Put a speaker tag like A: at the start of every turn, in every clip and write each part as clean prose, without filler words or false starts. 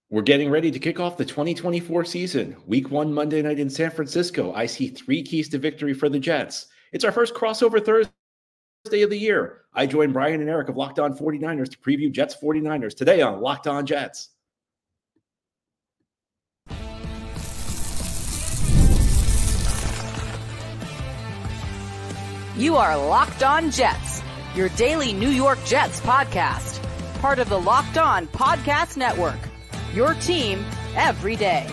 A: We're getting ready to kick off the 2024 season. Week 1 Monday night in San Francisco. I see 3 keys to victory for the Jets. It's our first crossover Thursday of the year. I join Brian and Eric of Locked On 49ers to preview Jets 49ers today on Locked On Jets.
B: You are Locked On Jets, your daily New York Jets podcast. Part of the Locked On Podcast Network. Your team every day.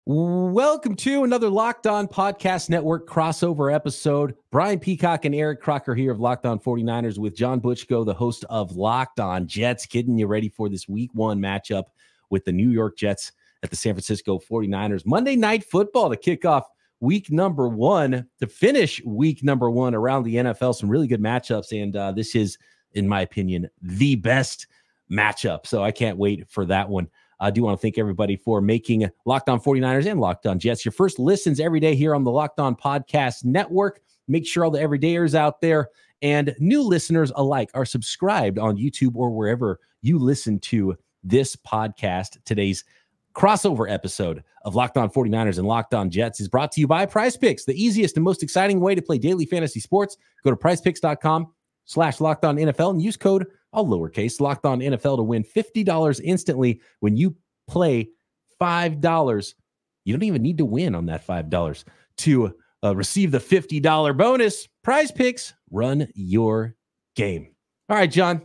C: Welcome to another Locked On Podcast Network crossover episode. Brian Peacock and Eric Crocker here of Locked On 49ers with John Butchko, the host of Locked On Jets, getting you ready for this Week 1 matchup with the New York Jets at the San Francisco 49ers. Monday Night Football to kick off week number 1, to finish week number 1 around the NFL. Some really good matchups, and this is, in my opinion, the best matchup. So I can't wait for that one. I do want to thank everybody for making Locked On 49ers and Locked On Jets your first listens every day here on the Locked On Podcast Network. Make sure all the everydayers out there and new listeners alike are subscribed on YouTube or wherever you listen to this podcast. Today's crossover episode of Locked On 49ers and Locked On Jets is brought to you by PrizePicks, the easiest and most exciting way to play daily fantasy sports. Go to prizepicks.com/LockedOnNFL and use code, all lowercase, Locked On NFL to win $50 instantly when you play $5. You don't even need to win on that $5 to receive the $50 bonus. PrizePicks, run your game. All right, John.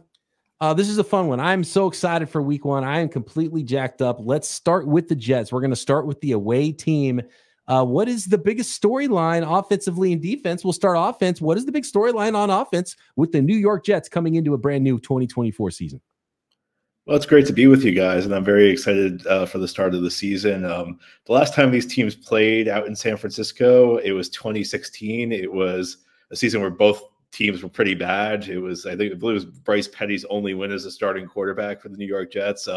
C: This is a fun one. I'm so excited for week 1. I am completely jacked up. Let's start with the Jets. We're going to start with the away team. What is the biggest storyline offensively and defense? We'll start offense. What is the big storyline on offense with the New York Jets coming into a brand new 2024 season?
A: Well, it's great to be with you guys, and I'm very excited for the start of the season. The last time these teams played out in San Francisco, it was 2016. It was a season where both teams were pretty bad. It was, I believe it was Bryce Petty's only win as a starting quarterback for the New York Jets.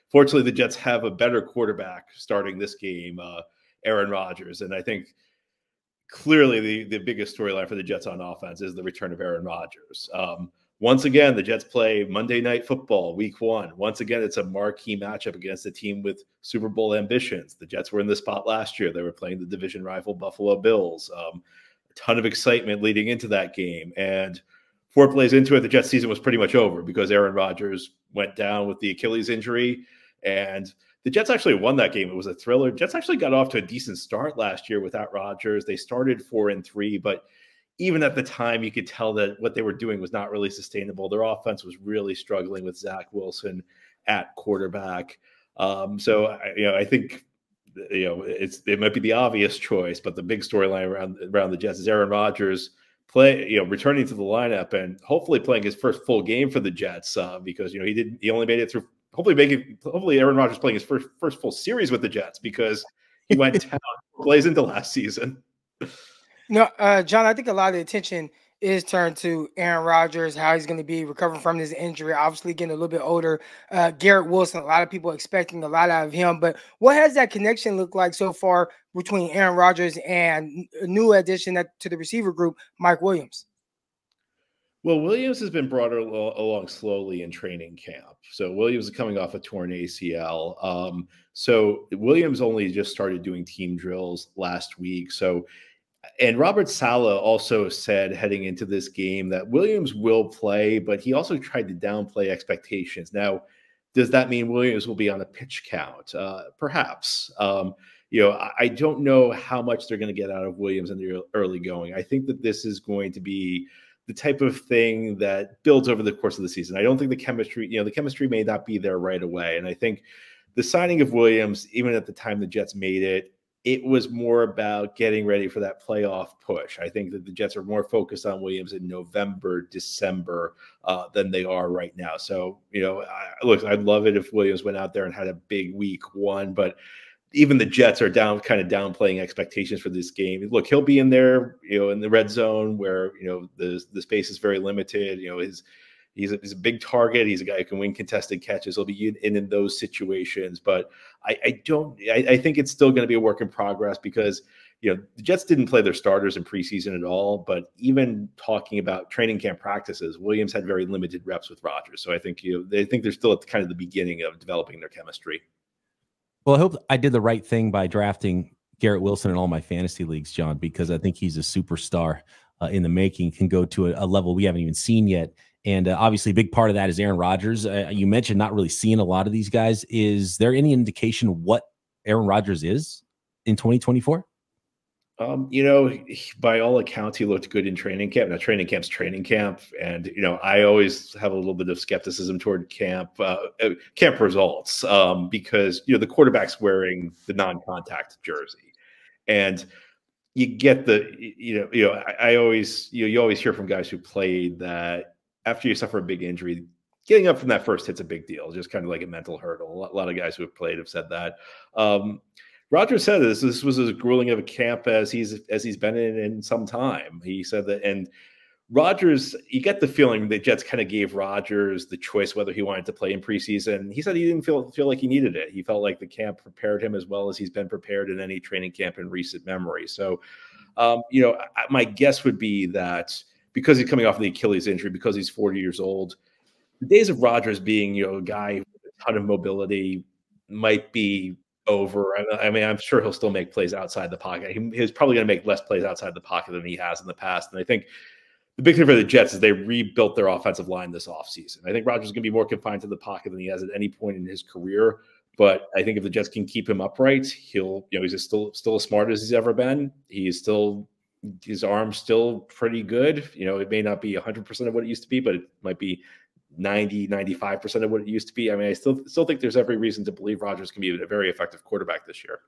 A: Fortunately, the Jets have a better quarterback starting this game, Aaron Rodgers. And I think clearly the biggest storyline for the Jets on offense is the return of Aaron Rodgers. Once again, the Jets play Monday Night Football, week 1. Once again, it's a marquee matchup against a team with Super Bowl ambitions. The Jets were in this spot last year. They were playing the division rival Buffalo Bills. A ton of excitement leading into that game. And 4 plays into it, the Jets season was pretty much over because Aaron Rodgers went down with the Achilles injury. And the Jets actually won that game. It was a thriller. Jets actually got off to a decent start last year without Rodgers. They started 4-3, but even at the time, you could tell that what they were doing was not really sustainable. Their offense was really struggling with Zach Wilson at quarterback. So I think it might be the obvious choice, but the big storyline around the Jets is Aaron Rodgers returning to the lineup and hopefully playing his first full game for the Jets because he only made it through. Hopefully Aaron Rodgers playing his first full series with the Jets because he went down plays into last season.
D: No, John, I think a lot of the attention is turned to Aaron Rodgers, how he's going to be recovering from his injury, obviously getting a little bit older. Garrett Wilson, a lot of people expecting a lot out of him. But what has that connection looked like so far between Aaron Rodgers and a new addition to the receiver group, Mike Williams?
A: Well, Williams has been brought along slowly in training camp. So Williams is coming off a torn ACL. So Williams only just started doing team drills last week. And Robert Saleh also said heading into this game that Williams will play, but he also tried to downplay expectations. Now, does that mean Williams will be on a pitch count? Perhaps. I don't know how much they're going to get out of Williams in the early going. I think that this is going to be the type of thing that builds over the course of the season. I don't think the chemistry may not be there right away. And I think the signing of Williams, even at the time the Jets made it, it was more about getting ready for that playoff push. I think that the Jets are more focused on Williams in November, December than they are right now. So, I'd love it if Williams went out there and had a big week 1, but even the Jets are kind of downplaying expectations for this game. Look, he'll be in there, in the red zone where, the space is very limited. He's a big target. He's a guy who can win contested catches. He'll be in those situations. But I think it's still going to be a work in progress because, the Jets didn't play their starters in preseason at all, but even talking about training camp practices, Williams had very limited reps with Rodgers. So I think, they think they're still at kind of the beginning of developing their chemistry.
C: Well, I hope I did the right thing by drafting Garrett Wilson in all my fantasy leagues, John, because I think he's a superstar in the making, can go to a level we haven't even seen yet. And obviously a big part of that is Aaron Rodgers. You mentioned not really seeing a lot of these guys. Is there any indication of what Aaron Rodgers is in 2024?
A: By all accounts, he looked good in training camp. Now, training camp's training camp, and I always have a little bit of skepticism toward camp results, because the quarterback's wearing the non-contact jersey, and you get I always you always hear from guys who played that after you suffer a big injury, getting up from that first hit's a big deal, just kind of like a mental hurdle. A lot of guys who have played have said that. Rodgers said this was as grueling of a camp as he's been in some time. He said that, and Rodgers, you get the feeling that Jets kind of gave Rodgers the choice whether he wanted to play in preseason. He said he didn't feel like he needed it. He felt like the camp prepared him as well as he's been prepared in any training camp in recent memory. So, my guess would be that because he's coming off the Achilles injury, because he's 40 years old, the days of Rodgers being a guy with a ton of mobility might be over. I mean, I'm sure he'll still make plays outside the pocket. He's probably going to make less plays outside the pocket than he has in the past. And I think the big thing for the Jets is they rebuilt their offensive line this offseason. I think Rodgers is going to be more confined to the pocket than he has at any point in his career. But I think if the Jets can keep him upright, he's still as smart as he's ever been. His arm's still pretty good. It may not be 100% of what it used to be, but it might be 95% of what it used to be. I mean, I still think there's every reason to believe Rodgers can be a very effective quarterback this year.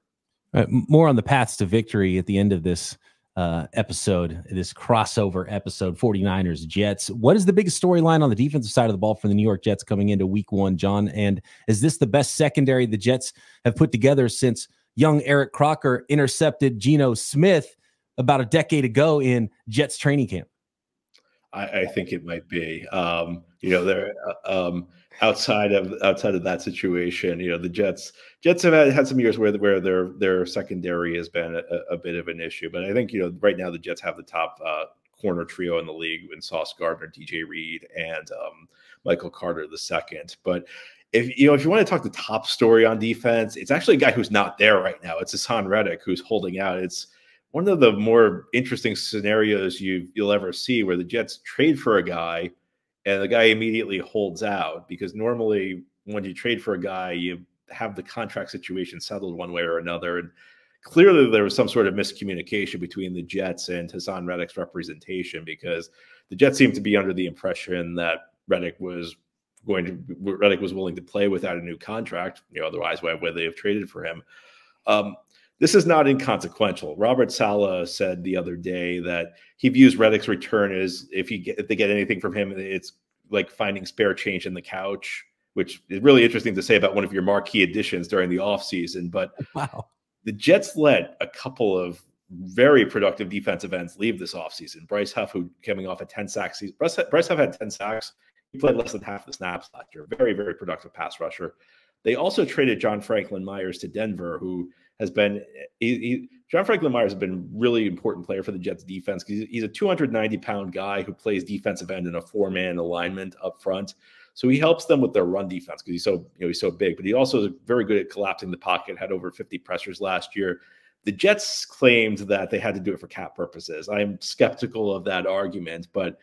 C: More on the paths to victory at the end of this episode, this crossover episode, 49ers Jets. What is the biggest storyline on the defensive side of the ball for the New York Jets coming into week 1, John? And is this the best secondary the Jets have put together since young Eric Crocker intercepted Geno Smith about a decade ago in Jets training camp?
A: I think it might be. They're outside of that situation. The Jets have had some years where their secondary has been a bit of an issue. But I think right now the Jets have the top corner trio in the league in Sauce Gardner, DJ Reed, and Michael Carter II. But if you want to talk the top story on defense, it's actually a guy who's not there right now. It's Haason Reddick who's holding out. It's one of the more interesting scenarios you'll ever see, where the Jets trade for a guy and the guy immediately holds out, because normally when you trade for a guy, you have the contract situation settled one way or another. And clearly there was some sort of miscommunication between the Jets and Haason Reddick's representation, because the Jets seemed to be under the impression that Reddick was willing to play without a new contract. Otherwise, why would they have traded for him? This is not inconsequential. Robert Saleh said the other day that he views Reddick's return as if they get anything from him, it's like finding spare change in the couch, which is really interesting to say about one of your marquee additions during the offseason. But
C: wow,
A: the Jets let a couple of very productive defensive ends leave this offseason. Bryce Huff, who coming off a 10 sack season. Bryce Huff had 10 sacks. He played less than half the snaps last year. Very, very productive pass rusher. They also traded John Franklin Myers to Denver, who has been John Franklin Myers has been a really important player for the Jets defense, because he's a 290-pound guy who plays defensive end in a 4-man alignment up front. So he helps them with their run defense because he's so big, but he also is very good at collapsing the pocket, had over 50 pressures last year. The Jets claimed that they had to do it for cap purposes. I'm skeptical of that argument, but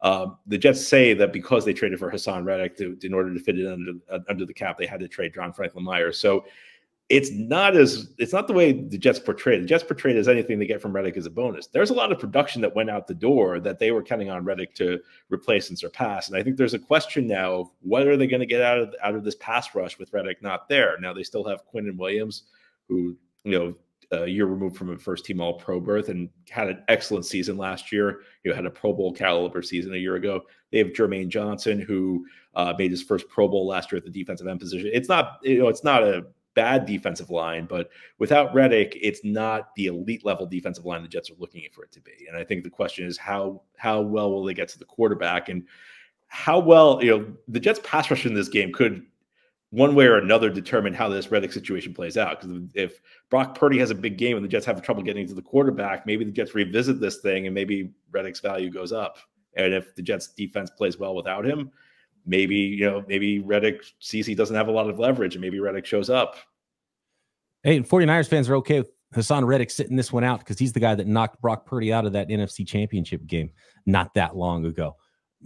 A: the Jets say that because they traded for Haason Reddick in order to fit it under the cap, they had to trade John Franklin Myers. So it's not the way the Jets portrayed it. The Jets portrayed as anything they get from Reddick as a bonus. There's a lot of production that went out the door that they were counting on Reddick to replace and surpass. And I think there's a question now of what are they going to get out of this pass rush with Reddick not there. Now they still have Quinnen Williams, who a year removed from a first-team All-Pro berth and had an excellent season last year. Had a Pro Bowl caliber season a year ago. They have Jermaine Johnson, who made his first Pro Bowl last year at the defensive end position. It's not a bad defensive line, but without Reddick, it's not the elite level defensive line the Jets are looking for it to be. And I think the question is how well will they get to the quarterback, and how well the Jets pass rush in this game could one way or another determine how this Reddick situation plays out. Because if Brock Purdy has a big game and the Jets have trouble getting to the quarterback, maybe the Jets revisit this thing and maybe Reddick's value goes up. And if the Jets defense plays well without him, maybe Reddick sees he doesn't have a lot of leverage and maybe Reddick shows up.
C: Hey, and 49ers fans are okay with Hassan Reddick sitting this one out because he's the guy that knocked Brock Purdy out of that NFC Championship game not that long ago.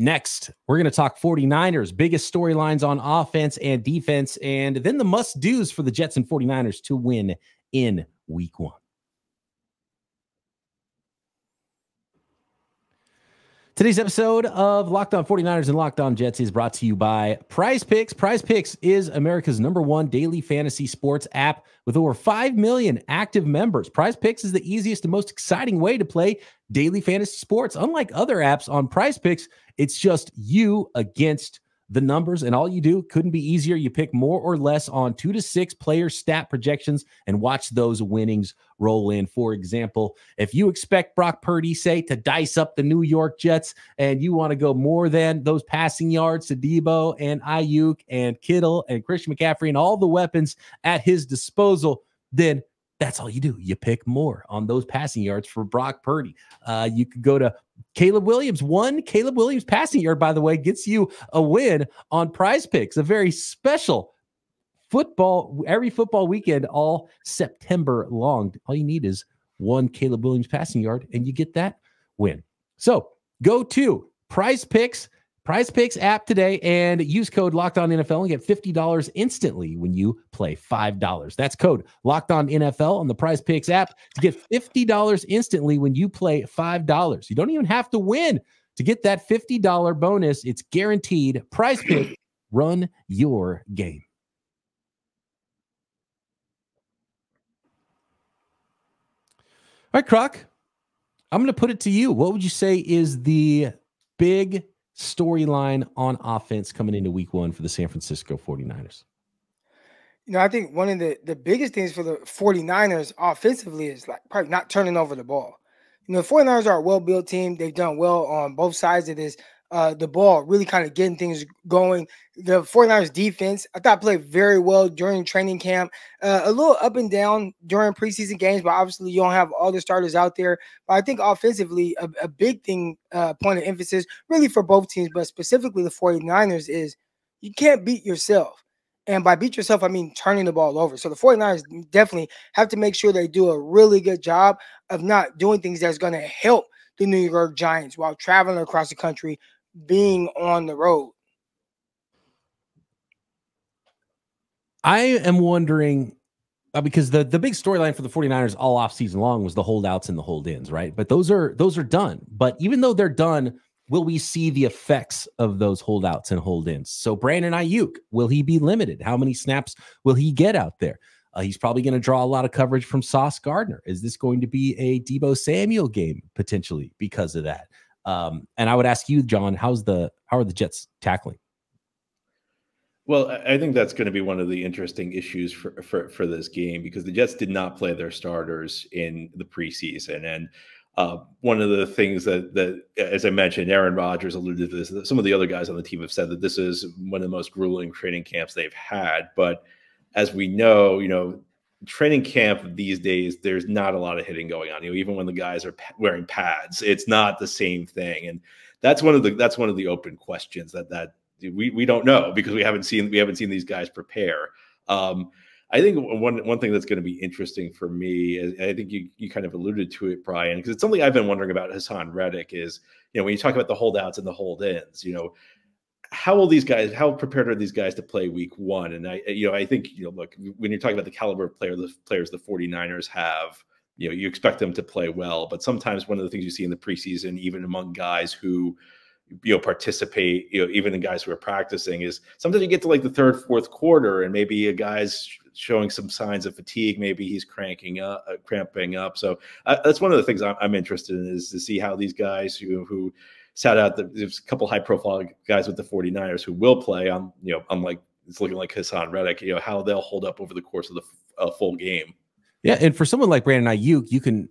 C: Next, we're going to talk 49ers, biggest storylines on offense and defense, and then the must-dos for the Jets and 49ers to win in Week 1. Today's episode of Locked On 49ers and Locked On Jets is brought to you by PrizePicks. PrizePicks is America's #1 daily fantasy sports app with over 5 million active members. PrizePicks is the easiest and most exciting way to play daily fantasy sports. Unlike other apps on PrizePicks, it's just you against the numbers, and all you do couldn't be easier. You pick more or less on 2 to 6 player stat projections and watch those winnings roll in. For example, if you expect Brock Purdy, say, to dice up the New York Jets and you want to go more than those passing yards to Debo and Ayuk and Kittle and Christian McCaffrey and all the weapons at his disposal, then that's all you do. You pick more on those passing yards for Brock Purdy. You could go to Caleb Williams. One Caleb Williams passing yard, by the way, gets you a win on PrizePicks. A very special every football weekend, all September long. All you need is one Caleb Williams passing yard, and you get that win. So go to PrizePicks app today and use code LOCKEDONNFL and get $50 instantly when you play $5. That's code LOCKEDONNFL on the PrizePicks app to get $50 instantly when you play $5. You don't even have to win to get that $50 bonus. It's guaranteed. PrizePicks, run your game. All right, Croc, I'm going to put it to you. What would you say is the big storyline on offense coming into Week 1 for the San Francisco 49ers?
D: I think one of the biggest things for the 49ers offensively is probably not turning over the ball. The 49ers are a well-built team. They've done well on both sides of this. The ball really kind of getting things going. The 49ers defense, I thought, played very well during training camp. A little up and down during preseason games, but obviously you don't have all the starters out there. But I think offensively, a big thing, point of emphasis, really for both teams, but specifically the 49ers, is you can't beat yourself. And by beat yourself, I mean turning the ball over. So the 49ers definitely have to make sure they do a really good job of not doing things that's going to help the New York Giants while traveling across the country, being on the road.
C: I am wondering, because the big storyline for the 49ers all off season long was the holdouts and the hold-ins, right? But those are done. But even though they're done, will we see the effects of those holdouts and hold-ins? So Brandon Ayuk, will he be limited? How many snaps will he get out there? He's probably going to draw a lot of coverage from Sauce Gardner. Is this going to be a Deebo Samuel game potentially because of that? And I would ask you, John, how are the Jets tackling?
A: Well, I think that's going to be one of the interesting issues for this game, because the Jets did not play their starters in the preseason. And one of the things that, as I mentioned, Aaron Rodgers alluded to this. Some of the other guys on the team have said that this is one of the most grueling training camps they've had. But as we know, training camp these days, there's not a lot of hitting going on. Even when the guys are wearing pads, it's not the same thing. And that's one of the open questions that we don't know, because we haven't seen these guys prepare. I think one thing that's going to be interesting for me, is, I think you kind of alluded to it, Brian, because it's something I've been wondering about Hassan Reddick, is, when you talk about the holdouts and the hold-ins, how prepared are these guys to play Week 1? And I think, look, when you're talking about the caliber of players the 49ers have, you expect them to play well. But sometimes one of the things you see in the preseason, even among guys who, participate, even the guys who are practicing, is sometimes you get to like the third, fourth quarter, and maybe a guy's showing some signs of fatigue. Maybe he's cramping up. So that's one of the things I'm interested in, is to see how these guys who sat out, there's a couple high profile guys with the 49ers who will play on, unlike it's looking like Hassan Reddick, how they'll hold up over the course of the full game.
C: Yeah. And for someone like Brandon Ayuk, you can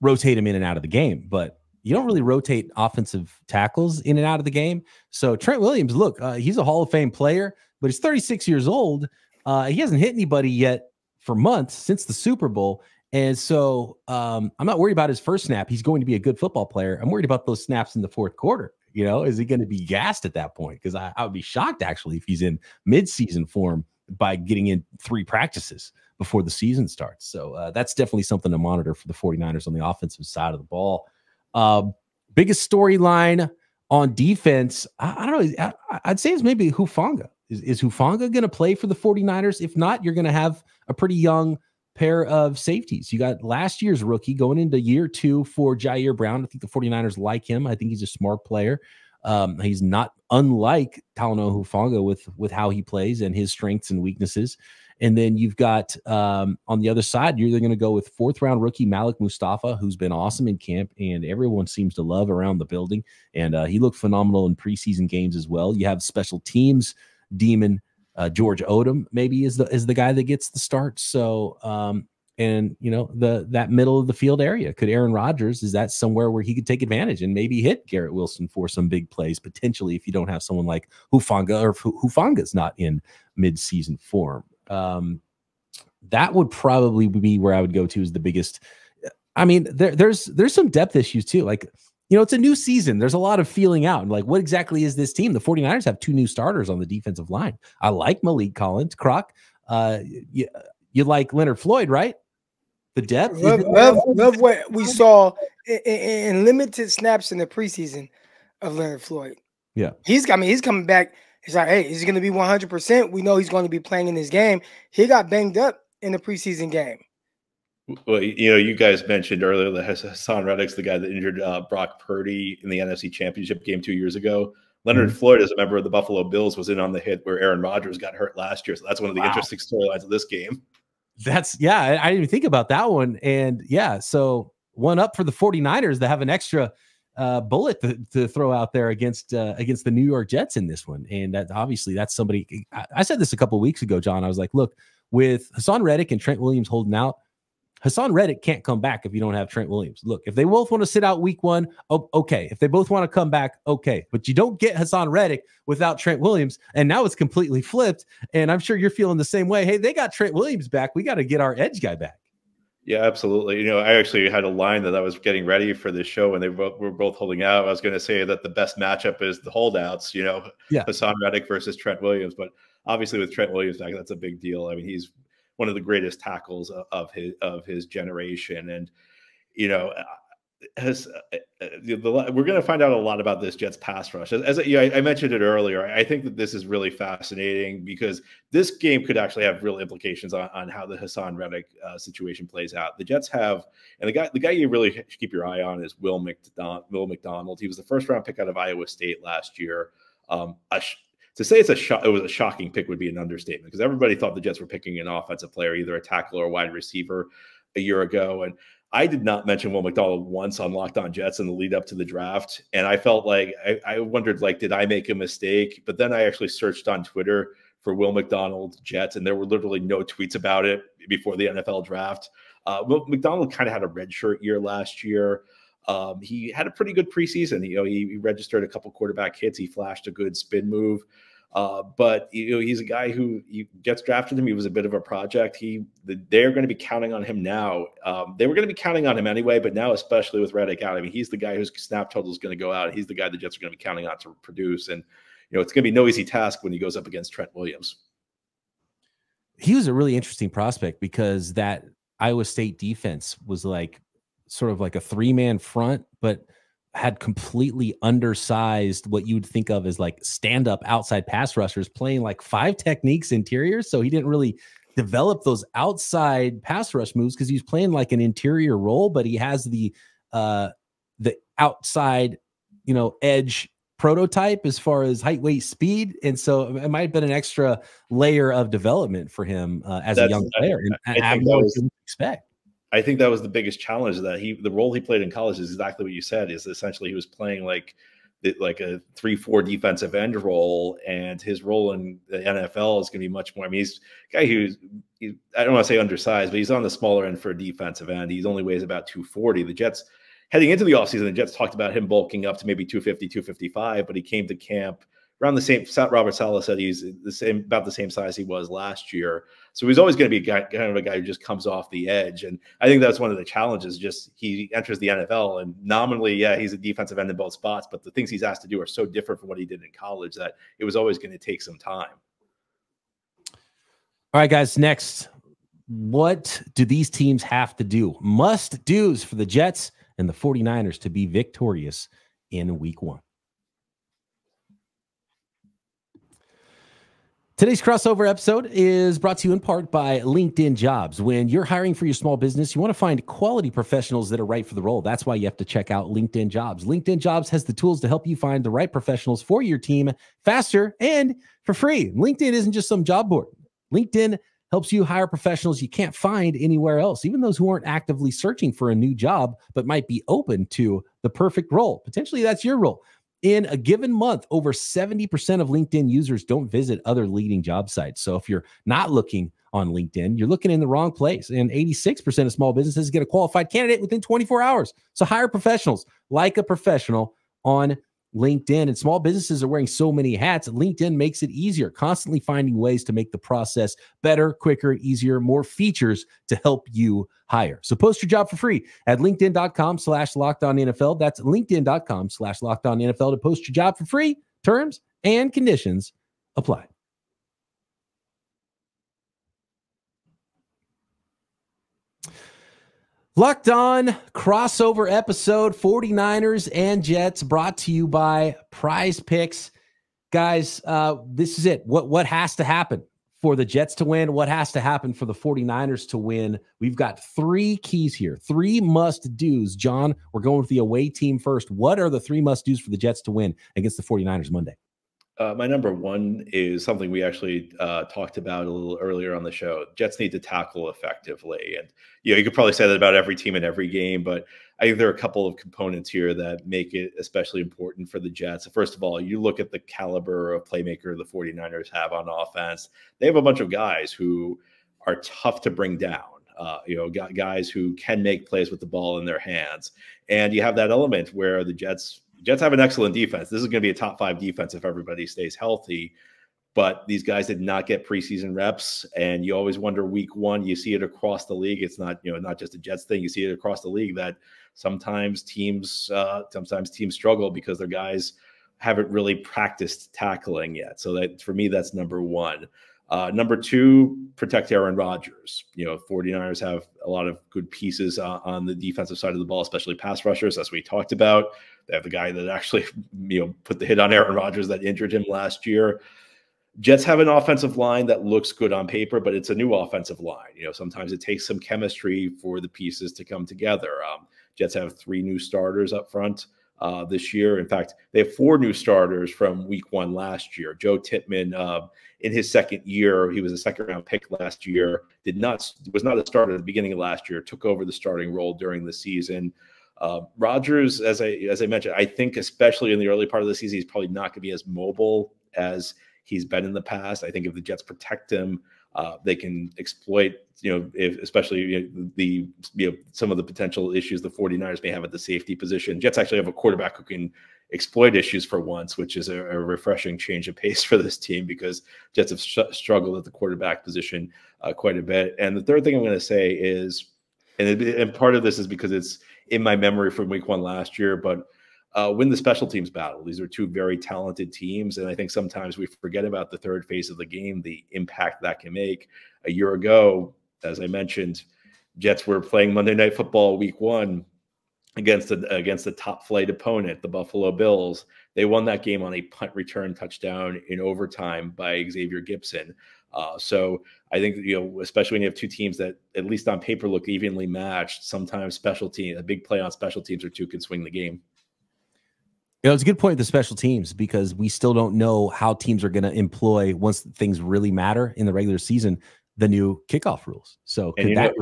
C: rotate him in and out of the game, but you don't really rotate offensive tackles in and out of the game. So Trent Williams, look, he's a Hall of Fame player, but he's 36 years old. He hasn't hit anybody yet for months since the Super Bowl. And so I'm not worried about his first snap. He's going to be a good football player. I'm worried about those snaps in the fourth quarter. You know, is he going to be gassed at that point? Because I would be shocked, actually, if he's in midseason form by getting in 3 practices before the season starts. So that's definitely something to monitor for the 49ers on the offensive side of the ball. Biggest storyline on defense, I don't know. I'd say it's maybe Hufanga. Is Hufanga going to play for the 49ers? If not, you're going to have a pretty young pair of safeties. You got last year's rookie going into year 2 for Jair Brown. I think the 49ers like him. I think he's a smart player. He's not unlike Talanoa Hufanga with how he plays and his strengths and weaknesses. And then you've got on the other side, you're going to go with 4th-round rookie Malik Mustafa, who's been awesome in camp and everyone seems to love around the building. And he looked phenomenal in preseason games as well. You have special teams demon George Odom maybe is the guy that gets the start. So and you know, that middle of the field area, could Aaron Rodgers, is that somewhere where he could take advantage and maybe hit Garrett Wilson for some big plays potentially if you don't have someone like Hufanga, or if Hufanga's not in mid-season form? That would probably be where I would go to as the biggest. I mean, there's some depth issues too. Like, you know, it's a new season. There's a lot of feeling out. And like, what exactly is this team? The 49ers have 2 new starters on the defensive line. I like Malik Collins. Croc, you like Leonard Floyd, right? The depth.
D: Love what we saw in limited snaps in the preseason of Leonard Floyd.
C: Yeah.
D: He's coming back. He's like, hey, he's going to be 100%. We know he's going to be playing in this game. He got banged up in the preseason game.
A: Well, you know, you guys mentioned earlier that Hassan Reddick's the guy that injured Brock Purdy in the NFC Championship game 2 years ago. Leonard Floyd, as a member of the Buffalo Bills, was in on the hit where Aaron Rodgers got hurt last year. So that's one of the interesting storylines of this game.
C: That's, yeah, I didn't even think about that one. And yeah, so one up for the 49ers that have an extra bullet to throw out there against the New York Jets in this one. And that obviously that's somebody, I said this a couple of weeks ago, John. I was like, look, with Hassan Reddick and Trent Williams holding out, Hassan Reddick can't come back if you don't have Trent Williams. Look, if they both want to sit out week 1, okay. If they both want to come back, okay. But you don't get Hassan Reddick without Trent Williams. And now it's completely flipped. And I'm sure you're feeling the same way. Hey, they got Trent Williams back. We got to get our edge guy back.
A: Yeah, absolutely. You know, I actually had a line that I was getting ready for this show and were both holding out. I was going to say that the best matchup is the holdouts, you know, Hassan Reddick versus Trent Williams. But obviously with Trent Williams back, that's a big deal. I mean, he's one of the greatest tackles of his generation. And, you know, we're going to find out a lot about this Jets pass rush. I mentioned it earlier. I think that this is really fascinating because this game could actually have real implications on how the Hassan Reddick situation plays out. The Jets have, and the guy you really should keep your eye on is Will McDonald. He was the 1st-round pick out of Iowa State last year. To say it was a shocking pick would be an understatement because everybody thought the Jets were picking an offensive player, either a tackle or a wide receiver a year ago. And I did not mention Will McDonald once on Locked On Jets in the lead up to the draft. And I felt like I wondered, like, did I make a mistake? But then I actually searched on Twitter for Will McDonald Jets, and there were literally no tweets about it before the NFL draft. Will McDonald kind of had a redshirt year last year. He had a pretty good preseason. You know, he registered a couple quarterback hits. He flashed a good spin move. But you know, he's a guy who gets drafted him. He was a bit of a project. They're going to be counting on him now. They were going to be counting on him anyway, but now, especially with Reddick out, I mean, he's the guy whose snap total is going to go out. He's the guy the Jets are going to be counting on to produce. And, you know, it's going to be no easy task when he goes up against Trent Williams.
C: He was a really interesting prospect because that Iowa State defense was like sort of like a 3-man front, but had completely undersized what you would think of as like stand-up outside pass rushers playing like 5 techniques interior. So he didn't really develop those outside pass rush moves because he's playing like an interior role, but he has the outside, you know, edge prototype as far as height, weight, speed. And so it might have been an extra layer of development for him as a young player. And I know what you expect.
A: I think that was the biggest challenge, that the role he played in college is exactly what you said, is essentially he was playing like a 3-4 defensive end role, and his role in the NFL is going to be much more. I mean, he's a guy I don't want to say undersized, but he's on the smaller end for a defensive end. He only weighs about 240. The Jets heading into the offseason, the Jets talked about him bulking up to maybe 250, 255, but he came to camp around the same. Robert Saleh said he's about the same size he was last year. So he's always going to be kind of a guy who just comes off the edge. And I think that's one of the challenges. Just he enters the NFL and nominally, yeah, he's a defensive end in both spots, but the things he's asked to do are so different from what he did in college that it was always going to take some time.
C: All right, guys, next, what do these teams have to do? Must-dos for the Jets and the 49ers to be victorious in week 1. Today's crossover episode is brought to you in part by LinkedIn Jobs. When you're hiring for your small business, you want to find quality professionals that are right for the role. That's why you have to check out LinkedIn Jobs. LinkedIn Jobs has the tools to help you find the right professionals for your team faster and for free. LinkedIn isn't just some job board. LinkedIn helps you hire professionals you can't find anywhere else, even those who aren't actively searching for a new job, but might be open to the perfect role. Potentially that's your role. In a given month, over 70% of LinkedIn users don't visit other leading job sites. So if you're not looking on LinkedIn, you're looking in the wrong place. And 86% of small businesses get a qualified candidate within 24 hours. So hire professionals like a professional on LinkedIn. And small businesses are wearing so many hats. LinkedIn makes it easier, constantly finding ways to make the process better, quicker, easier, more features to help you hire. So post your job for free at linkedin.com/lockedonnfl. That's linkedin.com/lockedonnfl to post your job for free. Terms and conditions apply. Locked On crossover episode, 49ers and Jets, brought to you by PrizePicks. Guys, this is it. What has to happen for the Jets to win? What has to happen for the 49ers to win? We've got 3 keys here, 3 must-dos. John, we're going with the away team first. What are the 3 must-dos for the Jets to win against the 49ers Monday?
A: My number 1 is something we actually talked about a little earlier on the show. Jets need to tackle effectively. And, you could probably say that about every team in every game, but I think there are a couple of components here that make it especially important for the Jets. First of all, you look at the caliber of playmaker the 49ers have on offense. They have a bunch of guys who are tough to bring down. Guys who can make plays with the ball in their hands. And you have that element where the Jets have an excellent defense. This is going to be a top 5 defense if everybody stays healthy. But these guys did not get preseason reps, and you always wonder week 1. You see it across the league. It's not not just a Jets thing. You see it across the league that sometimes teams struggle because their guys haven't really practiced tackling yet. So that for me, that's number 1. Number 2, protect Aaron Rodgers. 49ers have a lot of good pieces on the defensive side of the ball, especially pass rushers, as we talked about. They have the guy that actually, put the hit on Aaron Rodgers that injured him last year. Jets have an offensive line that looks good on paper, but it's a new offensive line. Sometimes it takes some chemistry for the pieces to come together. Jets have 3 new starters up front this year. In fact, they have 4 new starters from week 1 last year. Joe Tippmann, in his second year, he was a second-round pick last year, was not a starter at the beginning of last year, took over the starting role during the season. Rodgers, as I mentioned, I think especially in the early part of the season, he's probably not going to be as mobile as he's been in the past. I think if the Jets protect him, they can exploit, especially some of the potential issues the 49ers may have at the safety position. Jets actually have a quarterback who can exploit issues for once, which is a refreshing change of pace for this team because Jets have struggled at the quarterback position quite a bit. And the third thing I'm going to say is, and part of this is because it's in my memory from week 1 last year, but win the special teams battle. These are 2 very talented teams, and I think sometimes we forget about the third phase of the game, the impact that can make. A year ago, as I mentioned, Jets were playing Monday Night Football week 1 against a top flight opponent, the Buffalo Bills. They won that game on a punt return touchdown in overtime by Xavier Gibson. So I think, especially when you have 2 teams that at least on paper look evenly matched, sometimes a big play on special teams or 2 can swing the game.
C: It's a good point with the special teams because we still don't know how teams are going to employ, once things really matter in the regular season, the new kickoff rules. So could that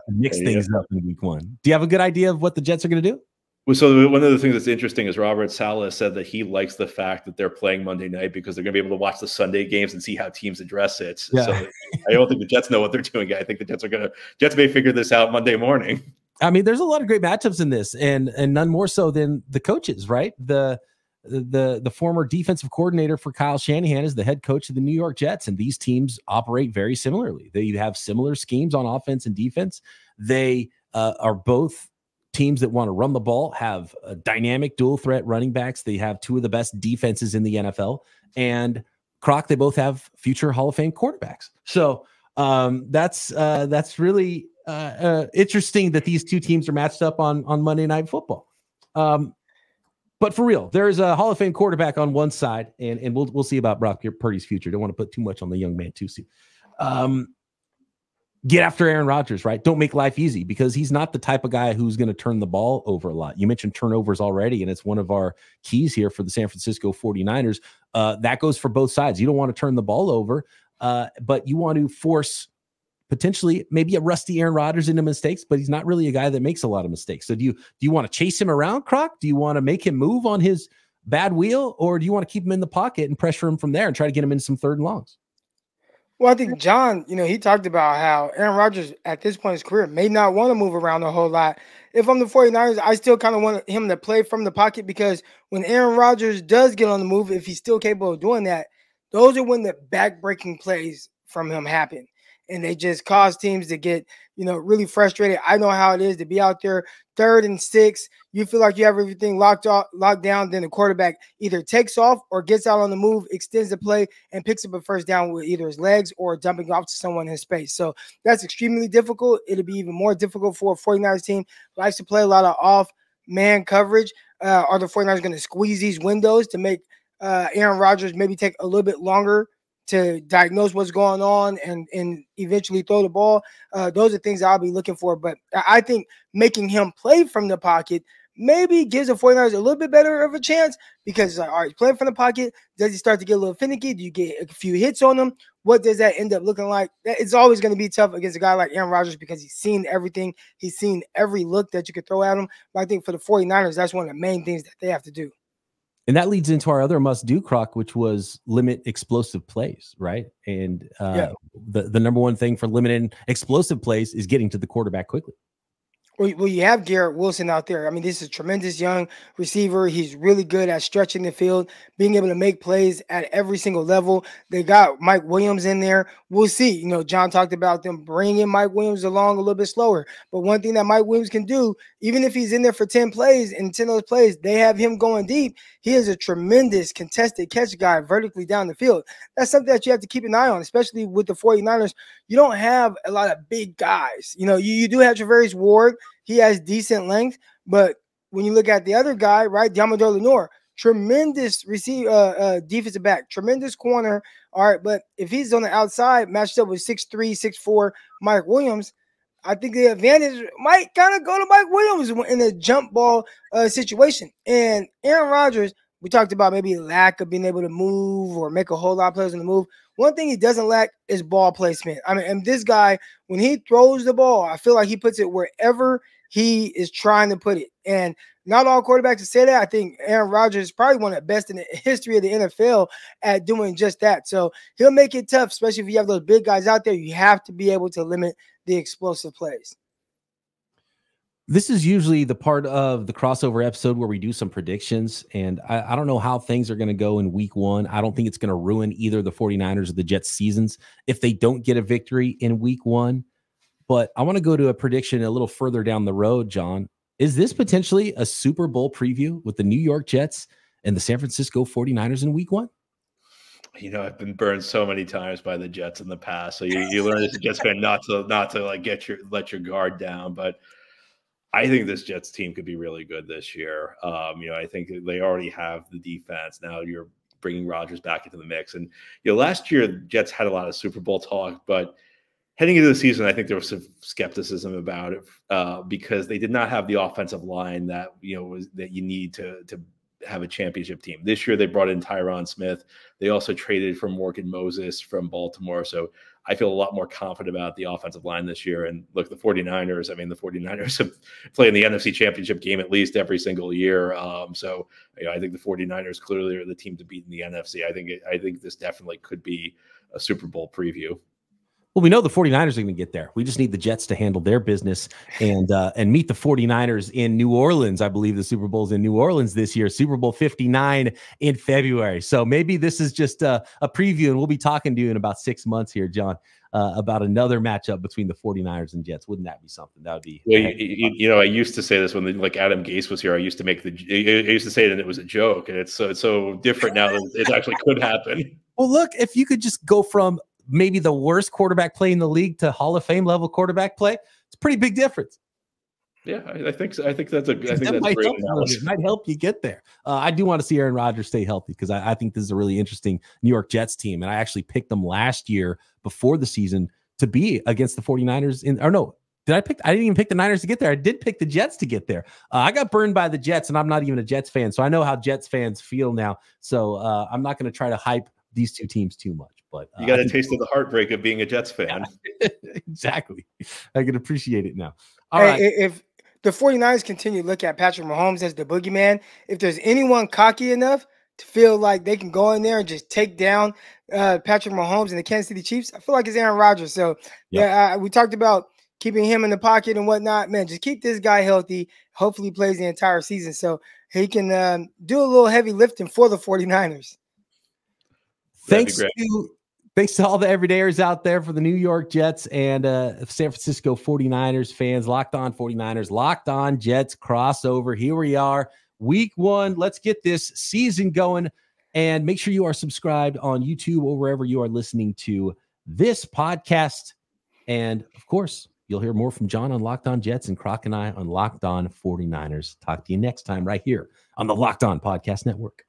C: mix things up in week 1? Do you have a good idea of what the Jets are going to do?
A: Well, so one of the things that's interesting is Robert Saleh said that he likes the fact that they're playing Monday night because they're going to be able to watch the Sunday games and see how teams address it. Yeah. So I don't think the Jets know what they're doing. I think the Jets may figure this out Monday morning.
C: I mean, there's a lot of great matchups in this, and none more so than the coaches, right? The former defensive coordinator for Kyle Shanahan is the head coach of the New York Jets, and these teams operate very similarly. They have similar schemes on offense and defense. They are both teams that want to run the ball, have dynamic dual threat running backs. They have two of the best defenses in the NFL. And Croc, they both have future Hall of Fame quarterbacks. So that's really interesting that these two teams are matched up on Monday Night Football. But for real, there's a Hall of Fame quarterback on one side, and we'll see about Brock Purdy's future. Don't want to put too much on the young man too soon. Get after Aaron Rodgers, right? Don't make life easy, because he's not the type of guy who's going to turn the ball over a lot. You mentioned turnovers already, and it's one of our keys here for the San Francisco 49ers. That goes for both sides. You don't want to turn the ball over, but you want to force potentially maybe a rusty Aaron Rodgers into mistakes, but he's not really a guy that makes a lot of mistakes. So do you want to chase him around, Croc? Do you want to make him move on his bad wheel, or do you want to keep him in the pocket and pressure him from there and try to get him into some 3rd and longs?
D: Well, I think John, he talked about how Aaron Rodgers at this point in his career may not want to move around a whole lot. If I'm the 49ers, I still kind of want him to play from the pocket, because when Aaron Rodgers does get on the move, if he's still capable of doing that, those are when the back-breaking plays from him happen. And they just cause teams to get, really frustrated. I know how it is to be out there 3rd and 6. You feel like you have everything locked down. Then the quarterback either takes off or gets out on the move, extends the play, and picks up a first down with either his legs or dumping off to someone in space. So that's extremely difficult. It'll be even more difficult for a 49ers team who likes to play a lot of off-man coverage. Are the 49ers going to squeeze these windows to make Aaron Rodgers maybe take a little bit longer to diagnose what's going on and eventually throw the ball? Those are things I'll be looking for. But I think making him play from the pocket maybe gives the 49ers a little bit better of a chance, because all right, playing from the pocket, does he start to get a little finicky? Do you get a few hits on him? What does that end up looking like? It's always going to be tough against a guy like Aaron Rodgers, because he's seen everything. He's seen every look that you could throw at him. But I think for the 49ers, that's one of the main things that they have to do.
C: And that leads into our other must-do, Croc, which was limit explosive plays, right? And the number one thing for limiting explosive plays is getting to the quarterback quickly.
D: Well, you have Garrett Wilson out there. I mean, this is a tremendous young receiver. He's really good at stretching the field, being able to make plays at every single level. They got Mike Williams in there. We'll see. John talked about them bringing Mike Williams along a little bit slower. But one thing that Mike Williams can do, even if he's in there for 10 plays, and 10 of those plays, they have him going deep, he is a tremendous contested catch guy vertically down the field. That's something that you have to keep an eye on, especially with the 49ers. You don't have a lot of big guys. You do have Travarius Ward. He has decent length, but when you look at the other guy, right, Diamador Lenore, tremendous defensive back, tremendous corner. All right, but if he's on the outside, matched up with 6'3", 6'4", Mike Williams, I think the advantage might kind of go to Mike Williams in a jump ball situation. And Aaron Rodgers, we talked about maybe lack of being able to move or make a whole lot of plays on the move. One thing he doesn't lack is ball placement. I mean, and this guy, when he throws the ball, I feel like he puts it wherever he is trying to put it. And not all quarterbacks can say that. I think Aaron Rodgers is probably one of the best in the history of the NFL at doing just that. So he'll make it tough, especially if you have those big guys out there. You have to be able to limit the explosive plays.
C: This is usually the part of the crossover episode where we do some predictions, and I don't know how things are going to go in week 1. I don't think it's going to ruin either the 49ers or the Jets seasons if they don't get a victory in week 1. But I want to go to a prediction a little further down the road, John. Is this potentially a Super Bowl preview with the New York Jets and the San Francisco 49ers in week 1?
A: I've been burned so many times by the Jets in the past. So you learn as a Jets fan not to like let your guard down. But I think this Jets team could be really good this year. I think they already have the defense. Now you're bringing Rodgers back into the mix. And, last year, the Jets had a lot of Super Bowl talk, but heading into the season, I think there was some skepticism about it because they did not have the offensive line that, that you need to have a championship team. This year, they brought in Tyron Smith. They also traded for Morgan Moses from Baltimore. So I feel a lot more confident about the offensive line this year. And look, the 49ers have played in the NFC Championship game at least every single year. So I think the 49ers clearly are the team to beat in the NFC. I think this definitely could be a Super Bowl preview.
C: Well, we know the 49ers are going to get there. We just need the Jets to handle their business and meet the 49ers in New Orleans. I believe the Super Bowl's in New Orleans this year, Super Bowl 59 in February. So maybe this is just a preview, and we'll be talking to you in about 6 months here, John, about another matchup between the 49ers and Jets. Wouldn't that be something? That would be.
A: Well, I used to say this when like Adam Gase was here. I used to say it and it was a joke, and it's so different now that it actually could happen.
C: Well, look, if you could just go from maybe the worst quarterback play in the league to Hall of Fame level quarterback play, it's a pretty big difference.
A: Yeah, I think so. I think that's great analysis.
C: It might help you get there. I do want to see Aaron Rodgers stay healthy because I think this is a really interesting New York Jets team. And I actually picked them last year before the season to be against the 49ers I didn't even pick the Niners to get there. I did pick the Jets to get there. I got burned by the Jets, and I'm not even a Jets fan. So I know how Jets fans feel now. So I'm not going to try to hype these two teams too much. But
A: you got a taste of the heartbreak of being a Jets fan.
C: Yeah, exactly. I can appreciate it now.
D: All right. If the 49ers continue to look at Patrick Mahomes as the boogeyman, if there's anyone cocky enough to feel like they can go in there and just take down Patrick Mahomes and the Kansas City Chiefs, I feel like it's Aaron Rodgers. So, we talked about keeping him in the pocket and whatnot. Man, just keep this guy healthy. Hopefully he plays the entire season so he can do a little heavy lifting for the 49ers.
C: Thanks to all the everydayers out there for the New York Jets and San Francisco 49ers fans. Locked On 49ers, Locked On Jets crossover. Here we are, week 1. Let's get this season going. And make sure you are subscribed on YouTube or wherever you are listening to this podcast. And, of course, you'll hear more from John on Locked On Jets and Croc and I on Locked On 49ers. Talk to you next time right here on the Locked On Podcast Network.